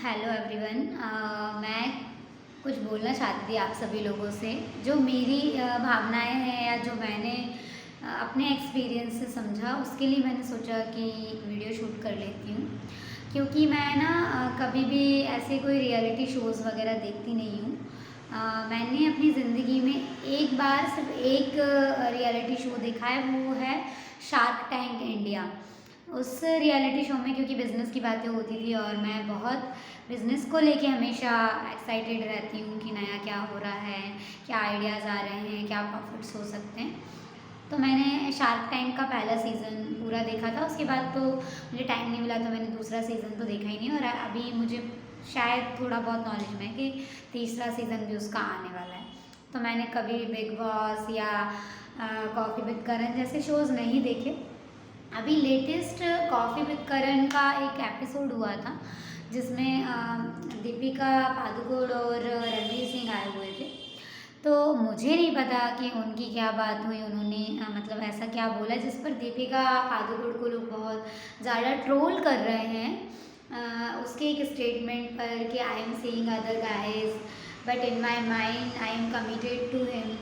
Hello everyone. मैं कुछ बोलना चाहती थी आप सभी लोगों से। जो मेरी भावनाएं हैं या जो मैंने अपने एक्सपीरियंस से समझा, उसके लिए मैंने सोचा कि एक वीडियो शूट कर लेती हूँ। क्योंकि मैं ना कभी भी ऐसे कोई रियलिटी शोज़ वगैरह देखती नहीं हूँ। मैंने अपनी ज़िंदगी में एक बार सिर्फ एक रियलिटी शो देखा है, वो है शार्क टैंक इंडिया। उस रियलिटी शो में क्योंकि बिज़नेस की बातें होती थी और मैं बहुत बिज़नेस को लेके हमेशा एक्साइटेड रहती हूँ कि नया क्या हो रहा है, क्या आइडियाज़ आ रहे हैं, क्या प्रॉफिट्स हो सकते हैं। तो मैंने शार्क टैंक का पहला सीज़न पूरा देखा था। उसके बाद तो मुझे टाइम नहीं मिला, तो मैंने दूसरा सीज़न तो देखा ही नहीं। और अभी मुझे शायद थोड़ा बहुत नॉलेज में है कि तीसरा सीज़न भी उसका आने वाला है। तो मैंने कभी बिग बॉस या कॉफ़ी विद करण जैसे शोज़ नहीं देखे। अभी लेटेस्ट कॉफ़ी विद करण का एक एपिसोड हुआ था, जिसमें दीपिका पादुकोण और रणवीर सिंह आए हुए थे। तो मुझे नहीं पता कि उनकी क्या बात हुई, उन्होंने मतलब ऐसा क्या बोला जिस पर दीपिका पादुकोण को लोग बहुत ज़्यादा ट्रोल कर रहे हैं। उसके एक स्टेटमेंट पर कि I am seeing other guys but in my mind I am committed to him.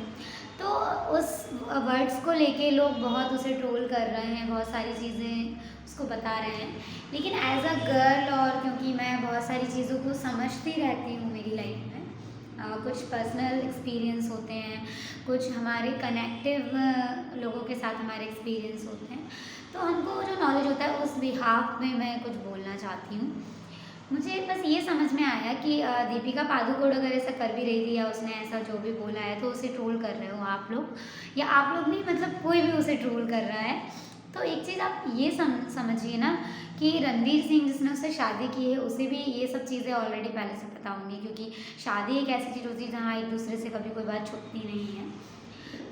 तो उस वर्ड्स को लेके लोग बहुत उसे ट्रोल कर रहे हैं, बहुत सारी चीज़ें उसको बता रहे हैं। लेकिन एज अ गर्ल, और क्योंकि मैं बहुत सारी चीज़ों को समझती रहती हूँ मेरी लाइफ में, कुछ पर्सनल एक्सपीरियंस होते हैं, कुछ हमारे कनेक्टिव लोगों के साथ हमारे एक्सपीरियंस होते हैं, तो हमको जो नॉलेज होता है उस बिहाफ में मैं कुछ बोलना चाहती हूँ। मुझे बस ये समझ में आया कि दीपिका पादुकोण अगर ऐसा कर भी रही थी या उसने ऐसा जो भी बोला है, तो उसे ट्रोल कर रहे हो आप लोग, या आप लोग नहीं, मतलब कोई भी उसे ट्रोल कर रहा है। तो एक चीज़ आप ये समझिए ना कि रणवीर सिंह जिसने उससे शादी की है, उसे भी ये सब चीज़ें ऑलरेडी पहले से पता होंगी, क्योंकि शादी एक ऐसी चीज़ होती है जहाँ एक दूसरे से कभी कोई बात छुपती नहीं है,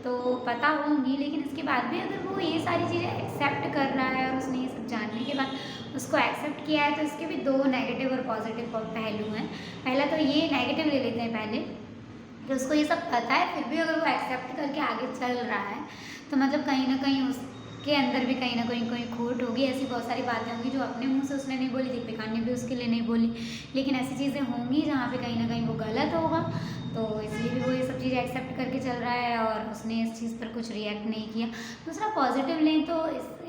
तो पता होंगी। लेकिन इसके बाद भी अगर वो ये सारी चीज़ें एक्सेप्ट कर रहा है और उसने ये सब जानने के बाद उसको एक्सेप्ट किया है, तो इसके भी दो नेगेटिव और पॉजिटिव पहलू हैं। पहला तो ये नेगेटिव ले लेते हैं पहले, कि उसको ये सब पता है फिर भी अगर वो एक्सेप्ट करके आगे चल रहा है, तो मतलब कहीं ना कहीं उसके अंदर भी कहीं ना कहीं कोई खोट होगी। ऐसी बहुत सारी बातें होंगी जो अपने मुंह से उसने नहीं बोली, दीपिका ने भी उसके लिए नहीं बोली, लेकिन ऐसी चीज़ें होंगी जहाँ पे कहीं ना कहीं वो गलत होगा। तो इसलिए भी वो ये सब चीज़ें एक्सेप्ट करके चल रहा है और उसने इस चीज़ पर कुछ रिएक्ट नहीं किया। दूसरा पॉजिटिव लें तो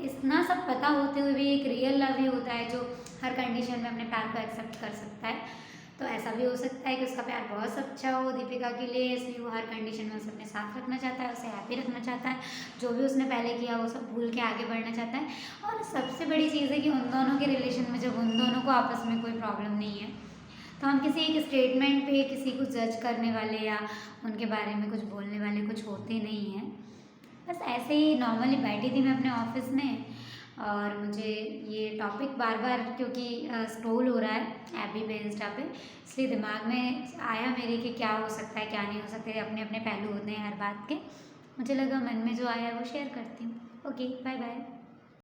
इतना सब पता होते हुए भी एक रियल लव ही होता है जो हर कंडीशन में अपने प्यार को एक्सेप्ट कर सकता है। तो ऐसा भी हो सकता है कि उसका प्यार बहुत सच्चा हो दीपिका के लिए, इसलिए वो हर कंडीशन में उसे अपने साथ रखना चाहता है, उसे हैप्पी रखना चाहता है। जो भी उसने पहले किया वो सब भूल के आगे बढ़ना चाहता है। और सबसे बड़ी चीज़ है कि उन दोनों के रिलेशन में जब उन दोनों को आपस में कोई प्रॉब्लम नहीं है, तो हम किसी एक स्टेटमेंट पे किसी को जज करने वाले या उनके बारे में कुछ बोलने वाले कुछ होते नहीं हैं। बस ऐसे ही नॉर्मली बैठी थी मैं अपने ऑफिस में, और मुझे ये टॉपिक बार बार, क्योंकि स्क्रॉल हो रहा है ऐप भी पे, इंस्टा पे, इसलिए दिमाग में आया मेरे कि क्या हो सकता है क्या नहीं हो सकता है। अपने अपने पहलू होते हैं हर बात के। मुझे लगा मन में जो आया वो शेयर करती हूँ। Okay, bye bye.